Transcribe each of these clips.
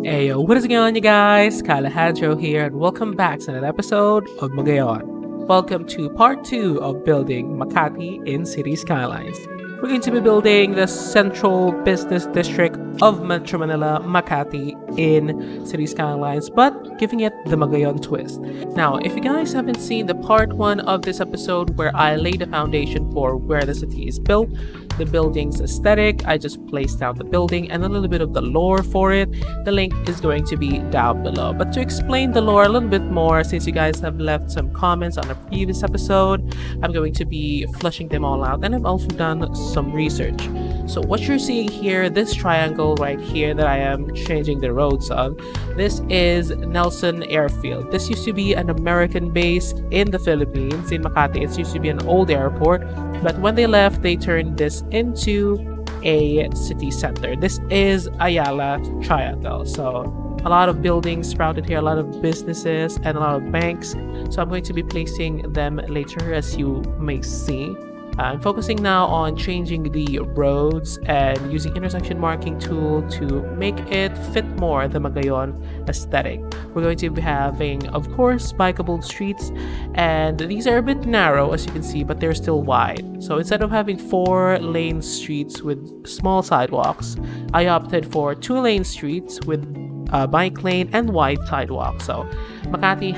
Ayo, what is going on, you guys? Kalahadro here, and welcome back to another episode of Magayon. Welcome to part 2 of building Makati in Cities Skylines. We're going to be building the central business district of Metro Manila, Makati, in Cities Skylines, but giving it the Magayon twist. Now, if you guys haven't seen the part 1 of this episode where I laid the foundation for where the city is built, the building's aesthetic, I just placed out the building and a little bit of the lore for it. The link is going to be down below. But to explain the lore a little bit more, since you guys have left some comments on a previous episode, I'm going to be flushing them all out, and I've also done some research. So what you're seeing here, this triangle right here that I am changing the roads of, this is Nelson Airfield. This used to be an American base in the Philippines, in Makati. It used to be an old airport, but when they left, they turned this into a city center. This is Ayala Triangle. So a lot of buildings sprouted here, a lot of businesses, and a lot of banks. So I'm going to be placing them later, as you may see. I'm focusing now on changing the roads and using intersection marking tool to make it fit more the Magayon aesthetic. We're going to be having, of course, bikeable streets, and these are a bit narrow, as you can see, but they're still wide. So instead of having 4-lane streets with small sidewalks, I opted for 2-lane streets with a bike lane and wide sidewalks. So Makati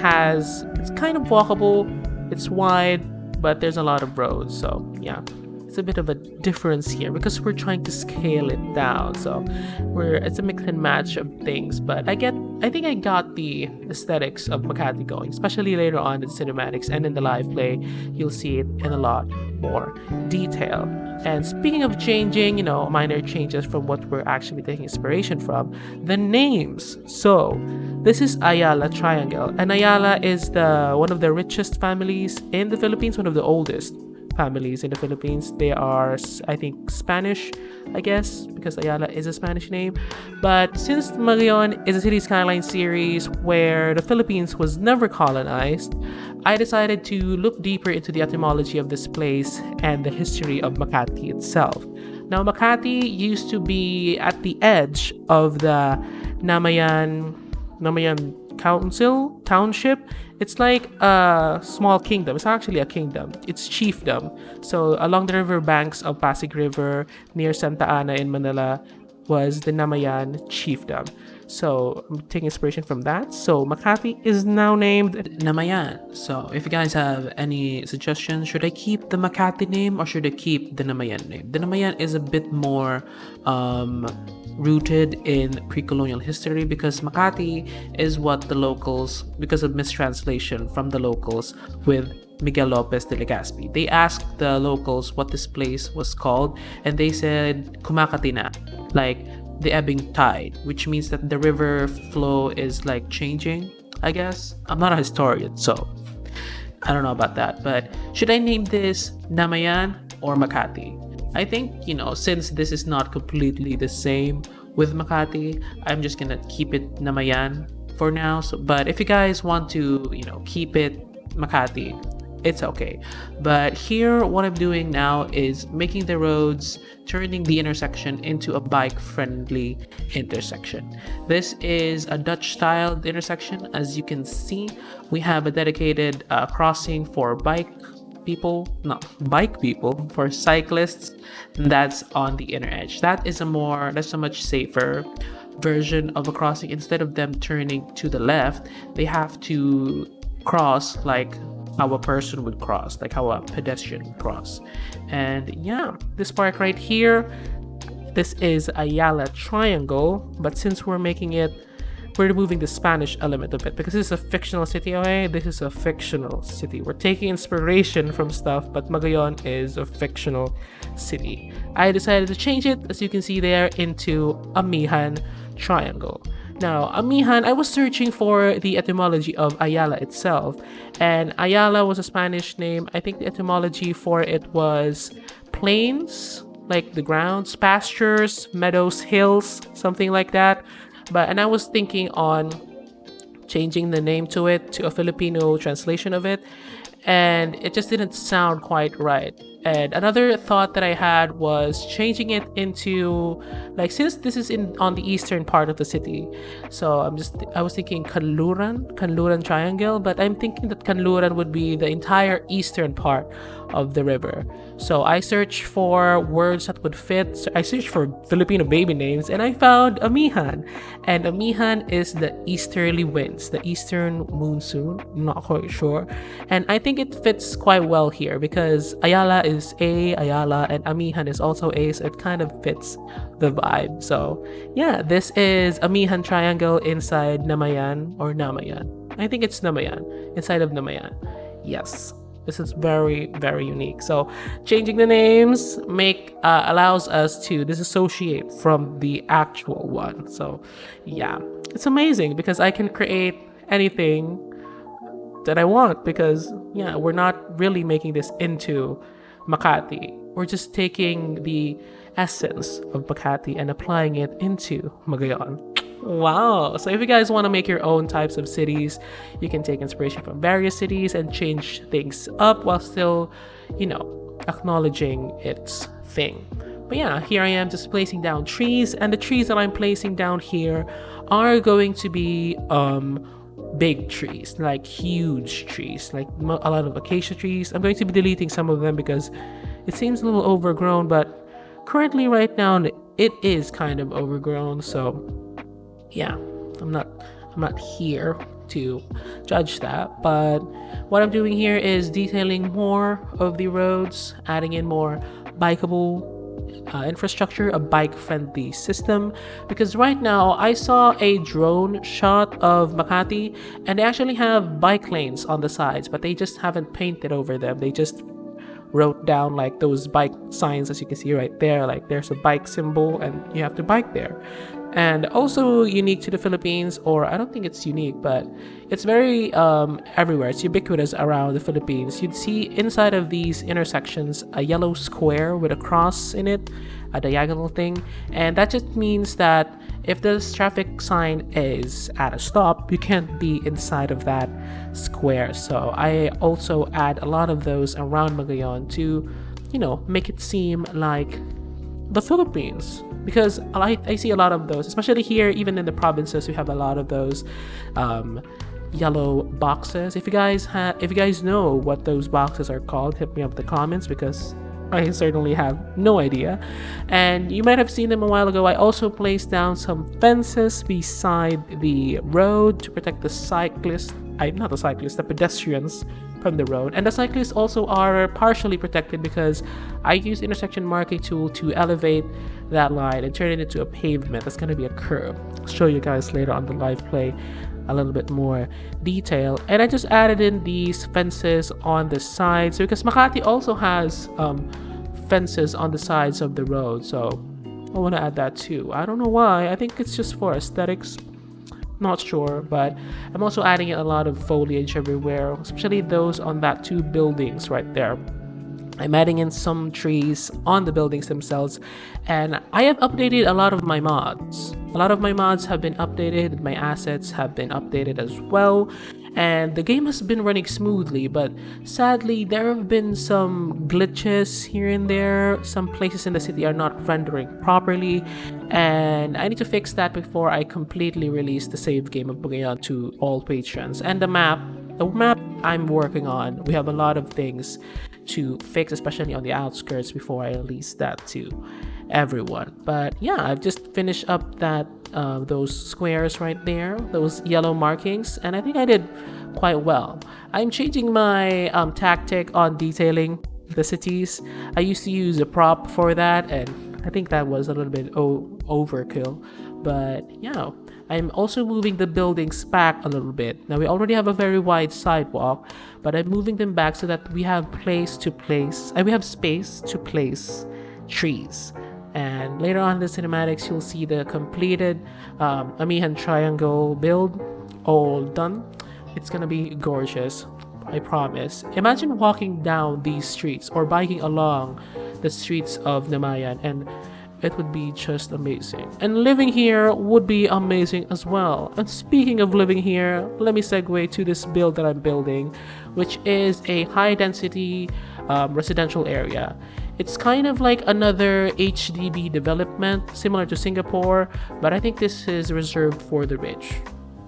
it's kind of walkable, it's wide, but there's a lot of roads. So yeah, it's a bit of a difference here because we're trying to scale it down. So it's a mix and match of things, but I think I got the aesthetics of Makati going, especially later on in cinematics and in the live play. You'll see it in a lot more detail. And speaking of changing, minor changes from what we're actually taking inspiration from, the names. So this is Ayala Triangle, and Ayala is one of the richest families in the Philippines, one of the oldest families in the Philippines. They are, I think, Spanish, I guess, because Ayala is a Spanish name. But since Magayon is a Cities Skylines series where the Philippines was never colonized, I decided to look deeper into the etymology of this place and the history of Makati itself. Now, Makati used to be at the edge of the Mayon Township. It's like a small kingdom. It's actually a kingdom. It's chiefdom. So along the river banks of Pasig River near Santa Ana in Manila was the Mayon chiefdom. So I'm taking inspiration from that. So Makati is now named Mayon. So if you guys have any suggestions, should I keep the Makati name or should I keep the Mayon name? The Mayon is a bit more rooted in pre-colonial history, because Makati is what the locals, because of mistranslation from the locals with Miguel Lopez de Legazpi, they asked the locals what this place was called, and they said Kumakati na, like the ebbing tide, which means that the river flow is like changing, I guess. I'm not a historian, so I don't know about that, but should I name this Mayon or Makati? I think, since this is not completely the same with Makati, I'm just gonna keep it Mayon for now. So, but if you guys want to, keep it Makati, it's okay. But here, what I'm doing now is making the roads, turning the intersection into a bike-friendly intersection. This is a Dutch-styled intersection. As you can see, we have a dedicated crossing for bike people, for cyclists. That's on the inner edge. That's a much safer version of a crossing. Instead of them turning to the left, they have to cross like how a person would cross, like how a pedestrian would cross. And yeah, this park right here, this is Ayala Triangle, but since we're removing the Spanish element of it, because this is a fictional city, okay? This is a fictional city. We're taking inspiration from stuff, but Magayon is a fictional city. I decided to change it, as you can see there, into Amihan Triangle. Now, Amihan, I was searching for the etymology of Ayala itself, and Ayala was a Spanish name. I think the etymology for it was plains, like the grounds, pastures, meadows, hills, something like that. And I was thinking on changing the name to it, to a Filipino translation of it, and it just didn't sound quite right. And another thought that I had was changing it into, like, since this is in on the eastern part of the city, so I was thinking Kanluran Triangle, but I'm thinking that Kanluran would be the entire eastern part of the river. So I searched for words that would fit. So I searched for Filipino baby names, and I found Amihan. And Amihan is the easterly winds, the eastern monsoon. I'm not quite sure. And I think it fits quite well here because Ayala is A, Ayala, and Amihan is also A, so it kind of fits the vibe. So yeah, this is Amihan Triangle inside Namayan or Namayan. I think it's Namayan, inside of Namayan. Yes. This is very, very unique. So changing the names allows us to disassociate from the actual one. So yeah, it's amazing because I can create anything that I want because yeah, we're not really making this into Makati. We're just taking the essence of Makati and applying it into Magayon. Wow. So if you guys want to make your own types of cities, you can take inspiration from various cities and change things up while still, acknowledging its thing. But yeah, here I am just placing down trees, and the trees that I'm placing down here are going to be big trees, like huge trees, like a lot of acacia trees. I'm going to be deleting some of them because it seems a little overgrown, but currently right now it is kind of overgrown. So yeah, I'm not here to judge that, but what I'm doing here is detailing more of the roads, adding in more bikeable infrastructure, a bike-friendly system, because right now I saw a drone shot of Makati and they actually have bike lanes on the sides, but they just haven't painted over them. They just wrote down like those bike signs, as you can see right there, like there's a bike symbol and you have to bike there. And also unique to the Philippines, or I don't think it's unique, but it's very everywhere. It's ubiquitous around the Philippines. You'd see inside of these intersections a yellow square with a cross in it, a diagonal thing, and that just means that if the traffic sign is at a stop, you can't be inside of that square. So I also add a lot of those around Magayon to, make it seem like the Philippines, because I see a lot of those, especially here, even in the provinces, we have a lot of those yellow boxes. If you guys know what those boxes are called, hit me up in the comments because I certainly have no idea. And you might have seen them a while ago. I also placed down some fences beside the road to protect the pedestrians from the road. And the cyclists also are partially protected because I use intersection marking tool to elevate that line and turn it into a pavement. That's going to be a curb. I'll show you guys later on the live play a little bit more detail. And I just added in these fences on the sides because Makati also has fences on the sides of the road, so I want to add that too. I don't know why. I think it's just for aesthetics, not sure, but I'm also adding a lot of foliage everywhere, especially those on that two buildings right there. I'm adding in some trees on the buildings themselves, and I have updated a lot of my mods. A lot of my mods have been updated, my assets have been updated as well, and the game has been running smoothly, but sadly there have been some glitches here and there. Some places in the city are not rendering properly, and I need to fix that before I completely release the save game of Magayon to all patrons. And the map I'm working on, we have a lot of things to fix, especially on the outskirts, before I release that to everyone. But yeah, I've just finished up that those squares right there, those yellow markings, and I think I did quite well. I'm changing my tactic on detailing the cities. I used to use a prop for that, and I think that was a little bit overkill, but yeah, I'm also moving the buildings back a little bit. Now we already have a very wide sidewalk, but I'm moving them back so that we have space to place trees. And later on in the cinematics, you'll see the completed Amihan Triangle build all done. It's gonna be gorgeous, I promise. Imagine walking down these streets or biking along the streets of Namayan, and it would be just amazing. And living here would be amazing as well. And speaking of living here, let me segue to this build that I'm building, which is a high density residential area. It's kind of like another HDB development similar to Singapore, but I think this is reserved for the rich.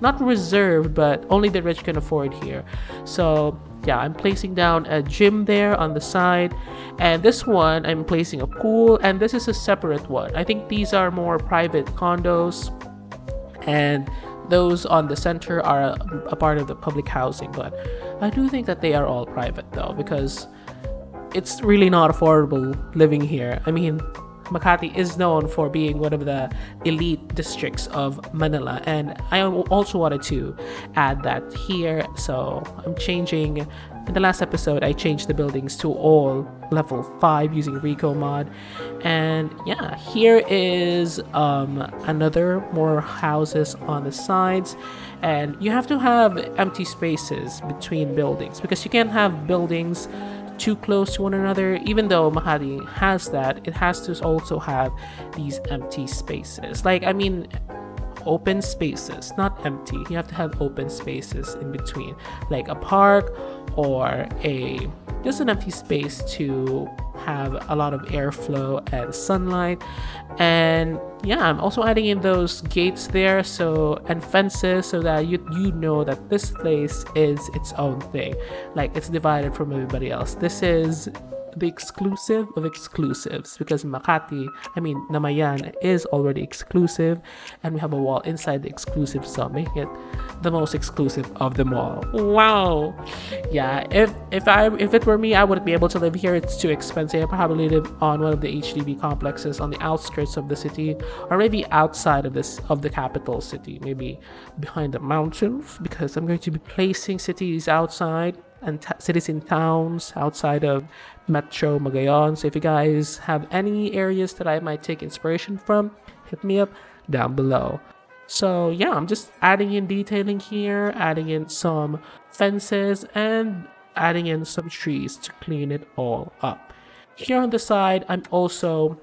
Not reserved, but only the rich can afford here. So yeah, I'm placing down a gym there on the side, and this one I'm placing a pool, and this is a separate one. I think these are more private condos, and those on the center are a part of the public housing, but I do think that they are all private though, because it's really not affordable living here. I mean, Makati is known for being one of the elite districts of Manila, and I also wanted to add that here. So I'm changing. In the last episode, I changed the buildings to all level 5 using Rico mod, and yeah, here is another more houses on the sides, and you have to have empty spaces between buildings because you can't have buildings too close to one another. Even though Makati has that, it has to also have these empty spaces. Like, I mean, open spaces, not empty. You have to have open spaces in between, like a park or just an empty space to have a lot of airflow and sunlight. And yeah, I'm also adding in those gates there, and fences, so that you know that this place is its own thing, like it's divided from everybody else. This is the exclusive of exclusives, because Mayon is already exclusive, and we have a wall inside the exclusive, so making it the most exclusive of them all. Wow. Yeah, if it were me, I wouldn't be able to live here. It's too expensive. I probably live on one of the HDB complexes on the outskirts of the city, or maybe outside of the capital city, maybe behind the mountains, because I'm going to be placing cities outside and cities in towns outside of Metro Magayon. So if you guys have any areas that I might take inspiration from, hit me up down below. So yeah, I'm just adding in detailing here, adding in some fences, and adding in some trees to clean it all up. Here on the side, I'm also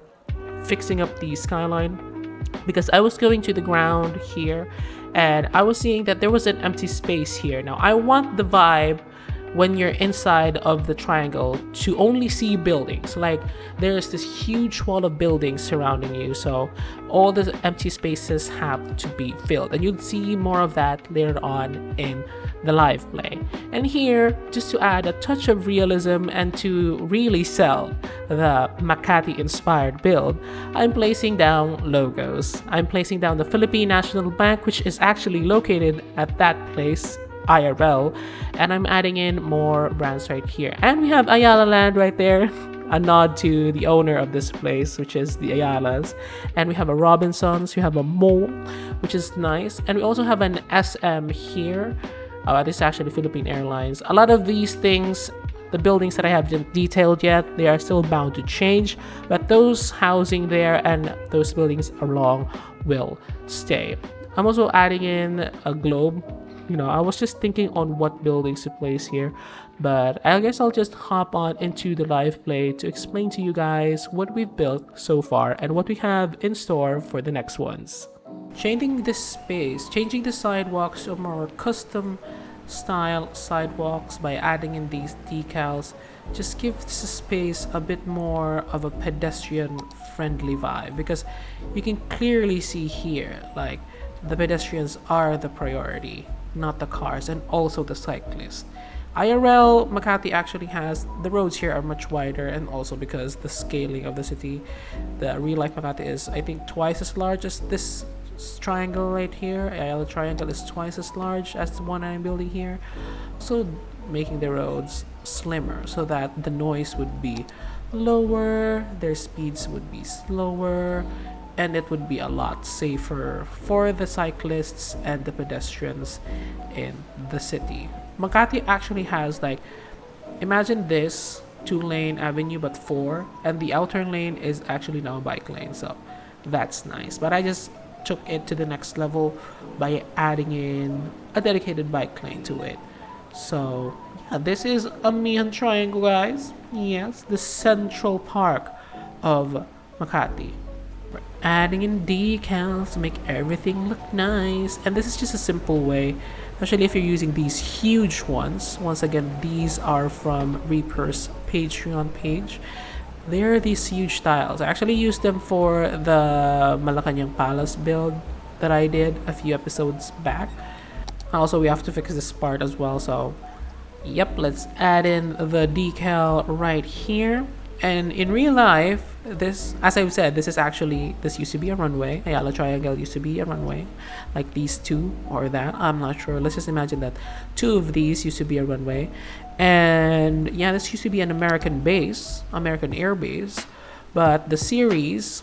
fixing up the skyline, because I was going to the ground here and I was seeing that there was an empty space here. Now I want the vibe when you're inside of the triangle to only see buildings. Like, there's this huge wall of buildings surrounding you, so all the empty spaces have to be filled, and you'll see more of that later on in the Liveplay. And here, just to add a touch of realism and to really sell the Makati inspired build, I'm placing down logos. I'm placing down the Philippine National Bank, which is actually located at that place IRL, and I'm adding in more brands right here. And we have Ayala Land right there, a nod to the owner of this place, which is the Ayalas. And we have a Robinsons, we have a mall, which is nice, and we also have an SM here. This is actually Philippine Airlines. A lot of these things, the buildings that I haven't detailed yet, they are still bound to change, but those housing there and those buildings along will stay. I'm also adding in a globe. I was just thinking on what buildings to place here, but I guess I'll just hop on into the Liveplay to explain to you guys what we've built so far and what we have in store for the next ones. Changing the sidewalks to more custom style sidewalks by adding in these decals just gives the space a bit more of a pedestrian friendly vibe, because you can clearly see here, like, the pedestrians are the priority, not the cars, and also the cyclists. IRL Makati actually has, the roads here are much wider, and also because the scaling of the city, the real life Makati is, I think, twice as large as this triangle right here. Ayala Triangle is twice as large as the one I'm building here, so making the roads slimmer so that the noise would be lower, their speeds would be slower, and it would be a lot safer for the cyclists and the pedestrians in the city. Makati actually has, like, imagine this 2-lane avenue but 4, and the outer lane is actually now a bike lane, so that's nice. But I just took it to the next level by adding in a dedicated bike lane to it. So yeah, this is a Mayon Triangle, guys. Yes, the central park of Makati. We're adding in decals to make everything look nice, and this is just a simple way especially if you're using these huge ones. Once again, these are from Reaper's Patreon page. They're these huge tiles. I actually used them for the Malacanang Palace build that I did a few episodes back. Also, we have to fix this part as well, so yep, let's add in the decal right here. And in real life, this, as I've said, this used to be a runway. Ayala Triangle used to be a runway, like these two or that. I'm not sure. Let's just imagine that two of these used to be a runway. And yeah, this used to be an American base, American air base. But the series,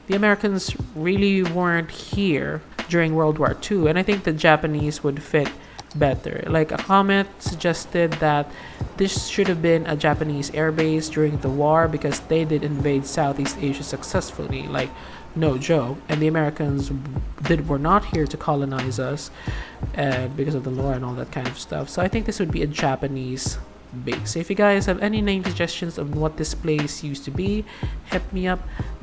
the Americans really weren't here during World War II. And I think the Japanese would fit better. Like a comment suggested that this should have been a Japanese airbase during the war because they did invade Southeast Asia successfully, like no joke, and the Americans were not here to colonize us because of the war and all that kind of stuff. So I think this would be a Japanese base. So if you guys have any name suggestions of what this place used to be, hit me up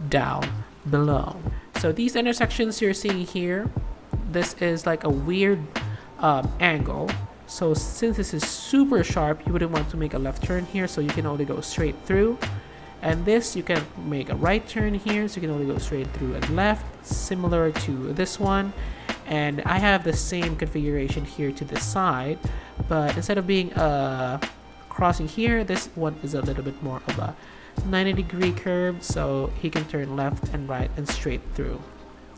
down below. So these intersections you're seeing here, this is like a weird angle. So since this is super sharp, you wouldn't want to make a left turn here, so you can only go straight through. And this, you can make a right turn here, so you can only go straight through and left, similar to this one. And I have the same configuration here to this side, but instead of being crossing here, this one is a little bit more of a 90-degree curve, so he can turn left and right and straight through.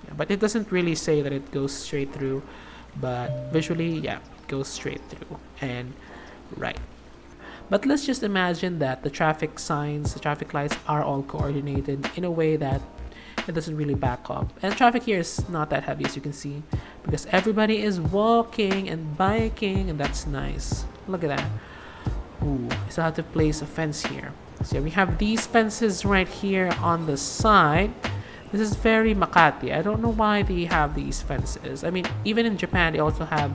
Yeah, but it doesn't really say that it goes straight through, but visually, yeah, it goes straight through and right. But let's just imagine that the traffic signs, the traffic lights are all coordinated in a way that it doesn't really back up. And traffic here is not that heavy, as you can see, because everybody is walking and biking, and that's nice. Look at that. Ooh, I still have to place a fence here. So we have these fences right here on the side. This is very Makati. I don't know why they have these fences. I mean, even in Japan, they also have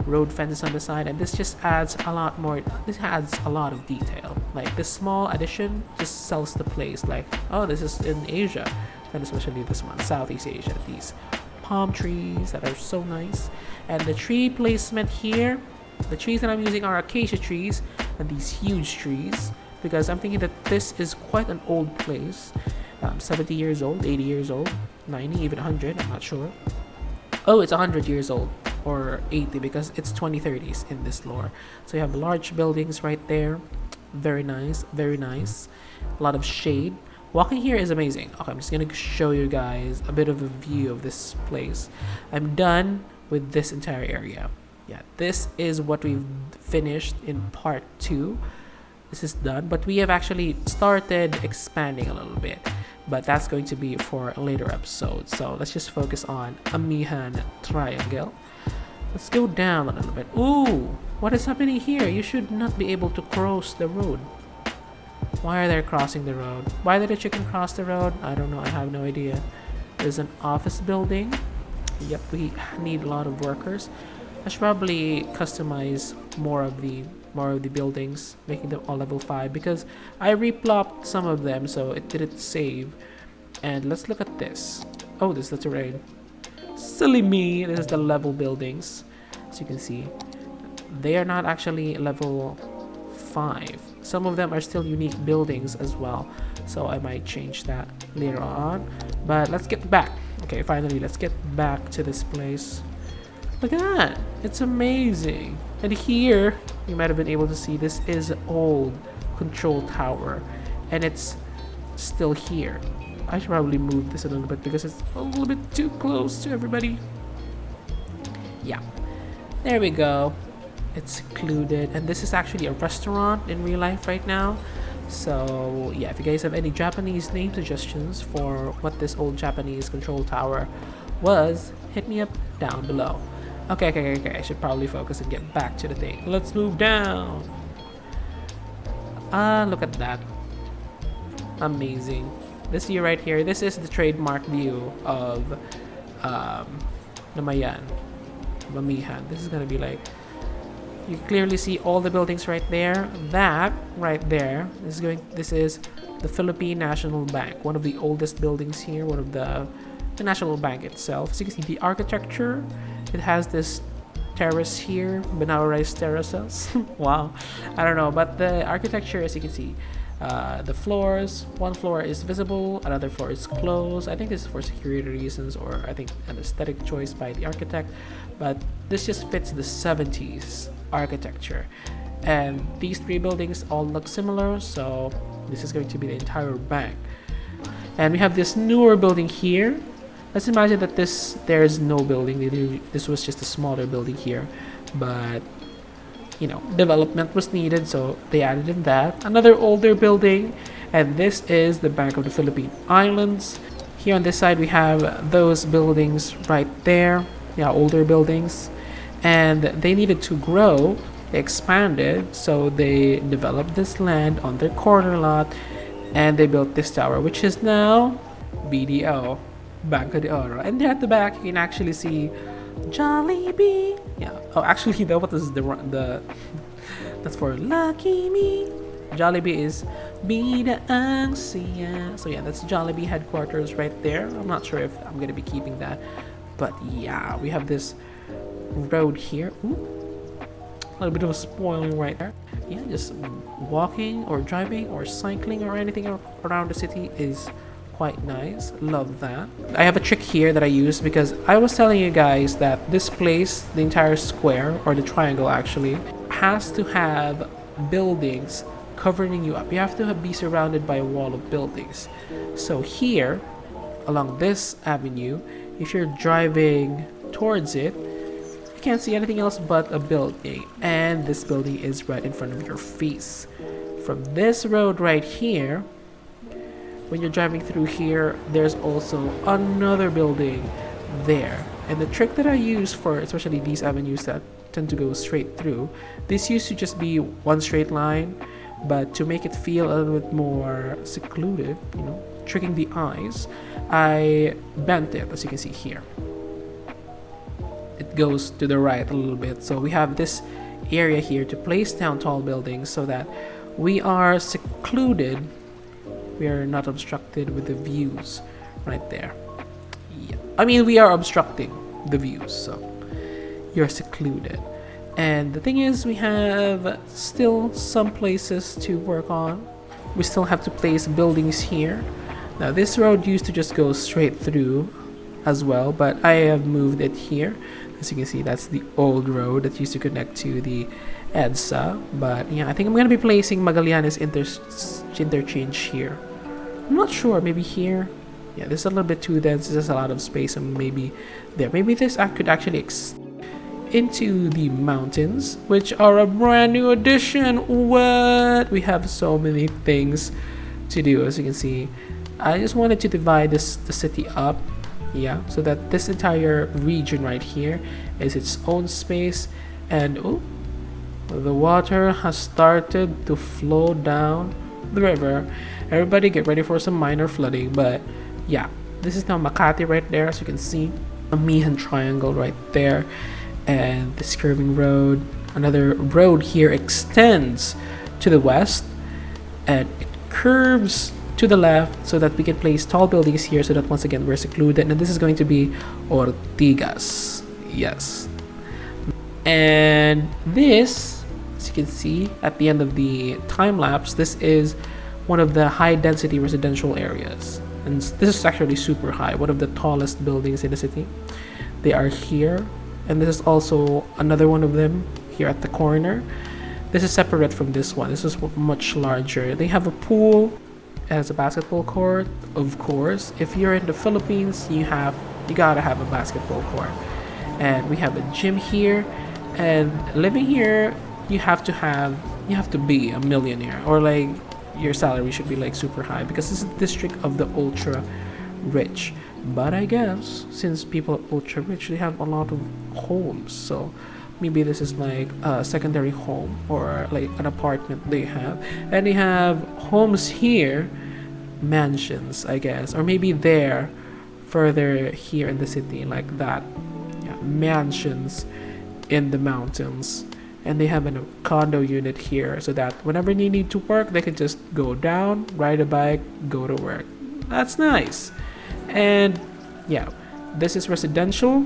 road fences on the side, and this just adds a lot more. This adds a lot of detail. Like this small addition just sells the place. Like, oh, this is in Asia, and especially this one, Southeast Asia. These palm trees that are so nice, and the tree placement here. The trees that I'm using are acacia trees, and these huge trees, because I'm thinking that this is quite an old place. 70 years old, 80 years old, 90, even 100, I'm not sure. Oh, it's 100 years old, or 80, because it's 2030s in this lore. So you have large buildings right there. Very nice, very nice. A lot of shade. Walking here is amazing. Okay, I'm just gonna show you guys a bit of a view of this place. I'm done with this entire area. Yeah, this is what we've finished in part 2. This is done, but we have actually started expanding a little bit, but that's going to be for a later episode. So let's just focus on Ayala Triangle. Let's go down a little bit. Ooh, what is happening here? You should not be able to cross the road. Why are they crossing the road? Why did a chicken cross the road? I don't know. I have no idea. There's an office building. Yep, we need a lot of workers. I should probably customize more of the buildings, making them all level 5, because I replopped some of them, so it didn't save. And let's look at this. Oh, this is the terrain. Silly me. This is the level buildings. As you can see, they are not actually level 5. Some of them are still unique buildings as well, so I might change that later on. But let's get back. Okay, finally, let's get back to this place. Look at that. It's amazing. And here, you might have been able to see, this is an old control tower, and it's still here. I should probably move this a little bit because it's a little bit too close to everybody. Yeah, there we go. It's secluded, and this is actually a restaurant in real life right now. So yeah, if you guys have any Japanese name suggestions for what this old Japanese control tower was, hit me up down below. Okay, I should probably focus and get back to the thing. Let's move down. Look at that. Amazing. This view right here, this is the trademark view of the Mayon. Mamihan. This is gonna be like, you clearly see all the buildings right there. That right there this is the Philippine National Bank, one of the oldest buildings here, one of the National Bank itself. So you can see the architecture. It has this terrace here, binawarized terraces. Wow, I don't know, but the architecture, as you can see, the floors, one floor is visible, another floor is closed. I think this is for security reasons, or I think an aesthetic choice by the architect, but this just fits the 70s architecture. And these three buildings all look similar, so this is going to be the entire bank. And we have this newer building here. Let's imagine that there is no building. This was just a smaller building here, but you know, development was needed, so they added in that. Another older building, and this is the Bank of the Philippine Islands. Here on this side we have those buildings right there. Yeah, older buildings, and they needed to grow. They expanded, so they developed this land on their corner lot, and they built this tower, which is now BDO, Banco de Oro. And there at the back, you can actually see Jollibee. Yeah. Oh, actually, that what is the that's for Lucky Me. Jollibee is Bida ang Siya. So yeah, that's Jollibee headquarters right there. I'm not sure if I'm gonna be keeping that, but yeah, we have this road here. Ooh. A little bit of a spoiling right there. Yeah, just walking or driving or cycling or anything around the city is quite nice. Love that. I have a trick here that I use because I was telling you guys that this place, the entire square or the triangle actually, has to have buildings covering you up. You have to be surrounded by a wall of buildings. So here, along this avenue, if you're driving towards it, can't see anything else but a building, and this building is right in front of your face. From this road right here, when you're driving through here, there's also another building there. And the trick that I use for especially these avenues that tend to go straight through, this used to just be one straight line, but to make it feel a little bit more secluded, you know, tricking the eyes, I bent it, as you can see here. It goes to the right a little bit, so we have this area here to place down tall buildings so that we are secluded, we are not obstructed with the views right there. Yeah, I mean, we are obstructing the views, so you're secluded. And the thing is, we have still some places to work on. We still have to place buildings here. Now this road used to just go straight through as well, but I have moved it here. As you can see, that's the old road that used to connect to the EDSA. But yeah, I think I'm gonna be placing Magallanes interchange here. I'm not sure, maybe here. Yeah, this is a little bit too dense. There's a lot of space, and maybe there. Maybe this could actually into the mountains, which are a brand new addition. What? We have so many things to do. As you can see, I just wanted to divide the city up. Yeah, so that this entire region right here is its own space. And oh, the water has started to flow down the river. Everybody get ready for some minor flooding. But yeah, this is now Makati right there, as you can see. A Mayon triangle right there, and this curving road. Another road here extends to the west, and it curves to the left so that we can place tall buildings here, so that once again we're secluded. And this is going to be Ortigas. Yes. And this, as you can see at the end of the time lapse, this is one of the high density residential areas, and this is actually super high, one of the tallest buildings in the city. They are here, and this is also another one of them here at the corner. This is separate from this one. This is much larger. They have a pool. It has a basketball court, of course. If you're in the Philippines, you gotta have a basketball court. And we have a gym here. And living here, you have to be a millionaire, or like your salary should be like super high, because this is a district of the ultra rich. But I guess since people are ultra rich, they have a lot of homes, so maybe this is like a secondary home or like an apartment they have. And they have homes here, mansions, I guess, or maybe there further here in the city, like that. Yeah, mansions in the mountains. And they have a condo unit here, so that whenever they need to work, they can just go down, ride a bike, go to work. That's nice. And yeah, this is residential.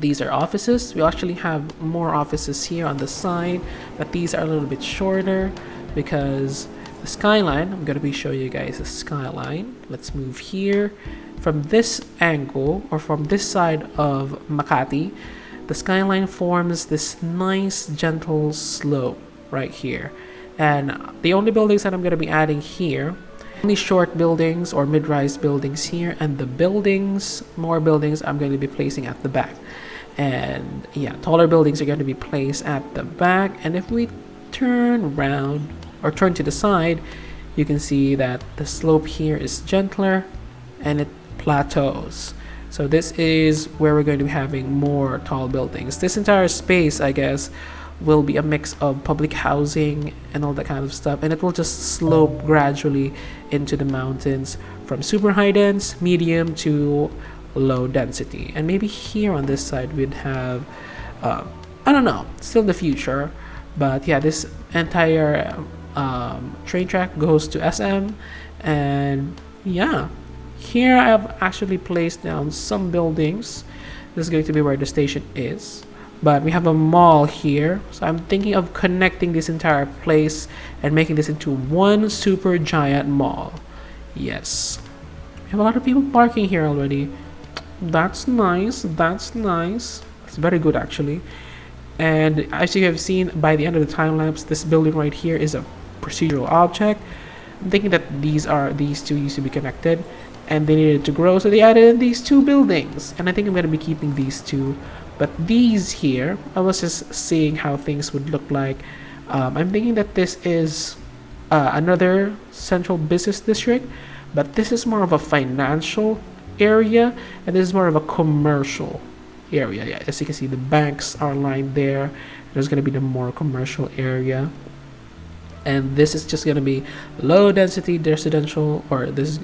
These are offices. We actually have more offices here on the side, but these are a little bit shorter because the skyline, I'm going to be showing you guys the skyline. Let's move here. From this angle, or from this side of Makati, the skyline forms this nice gentle slope right here. And the only buildings that I'm going to be adding here, only short buildings or mid-rise buildings here, and the buildings, more buildings, I'm going to be placing at the back. And yeah, taller buildings are going to be placed at the back. And if we turn around or turn to the side, you can see that the slope here is gentler and it plateaus. So this is where we're going to be having more tall buildings. This entire space, I guess, will be a mix of public housing and all that kind of stuff, and it will just slope gradually into the mountains from super high dense, medium to low density. And maybe here on this side we'd have I don't know, still in the future, but yeah, this entire train track goes to SM. And yeah, here I've actually placed down some buildings. This is going to be where the station is, but we have a mall here, so I'm thinking of connecting this entire place and making this into one super giant mall. Yes, we have a lot of people parking here already. That's nice, that's nice. It's very good actually. And as you have seen by the end of the time lapse, this building right here is a procedural object. I'm thinking that these two used to be connected and they needed to grow, so they added in these two buildings, and I think I'm going to be keeping these two. But these here, I was just seeing how things would look like. I'm thinking that this is another central business district, but this is more of a financial area, and this is more of a commercial area. Yeah, as you can see, the banks are lined there. There's going to be the more commercial area, and this is just going to be low density residential, or this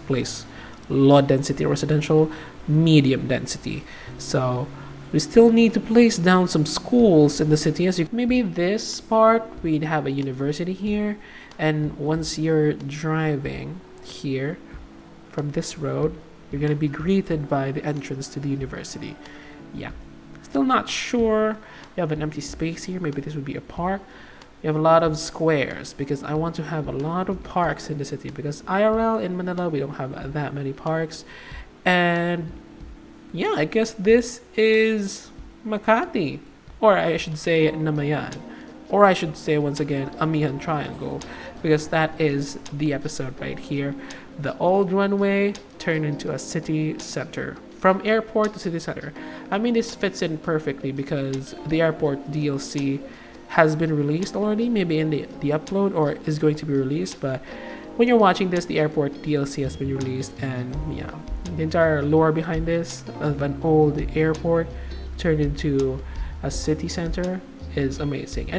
place, low density residential, medium density. So we still need to place down some schools in the city. As you, maybe this part we'd have a university here, and once you're driving here from this road, you're going to be greeted by the entrance to the university. Yeah, still not sure. You have an empty space here. Maybe this would be a park. You have a lot of squares because I want to have a lot of parks in the city, because IRL in Manila we don't have that many parks. And yeah, I guess this is Makati, or I should say Namayan, or I should say once again Ayala Triangle, because that is the episode right here. The old runway turned into a city center, from airport to city center. I mean, this fits in perfectly because the airport DLC has been released already, maybe in the upload, or is going to be released. But when you're watching this, the airport DLC has been released, and yeah, the entire lore behind this of an old airport turned into a city center is amazing.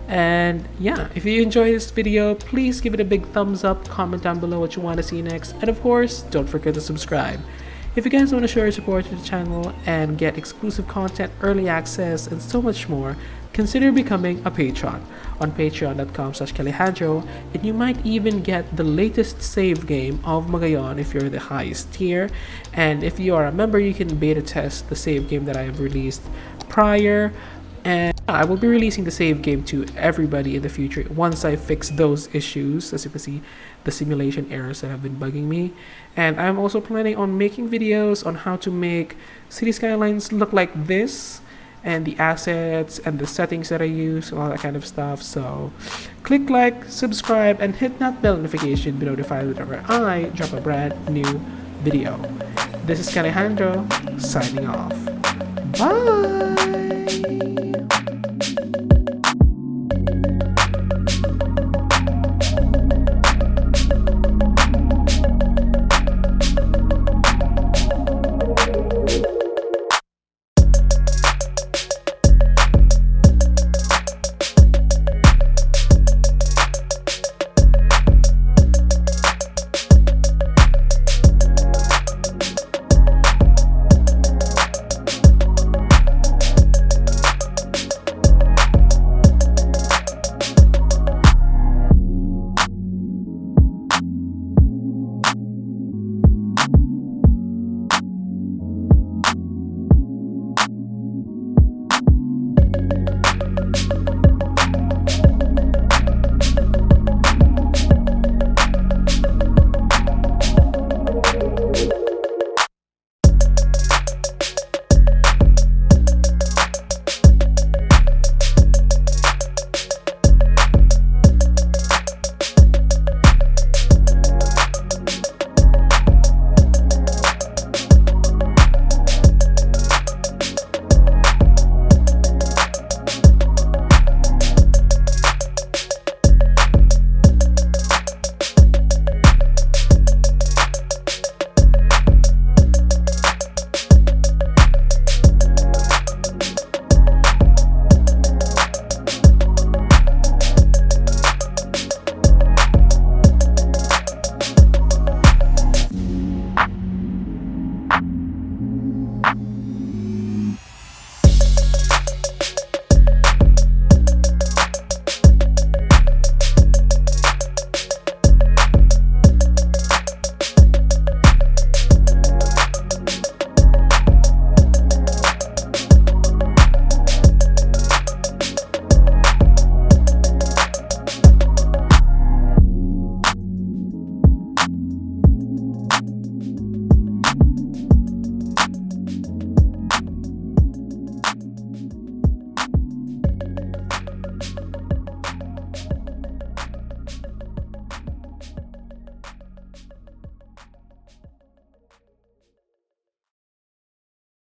And yeah, if you enjoy this video, please give it a big thumbs up, comment down below what you want to see next, and of course, don't forget to subscribe. If you guys want to show your support to the channel and get exclusive content, early access, and so much more, consider becoming a patron on patreon.com/Alejandro, and you might even get the latest save game of Magayon if you're the highest tier. And if you are a member, you can beta test the save game that I have released prior. And I will be releasing the save game to everybody in the future once I fix those issues. As you can see, the simulation errors that have been bugging me. And I'm also planning on making videos on how to make City Skylines look like this, and the assets and the settings that I use and all that kind of stuff. So click like, subscribe, and hit that bell notification to be notified whenever I drop a brand new video. This is Alejandro signing off. Bye!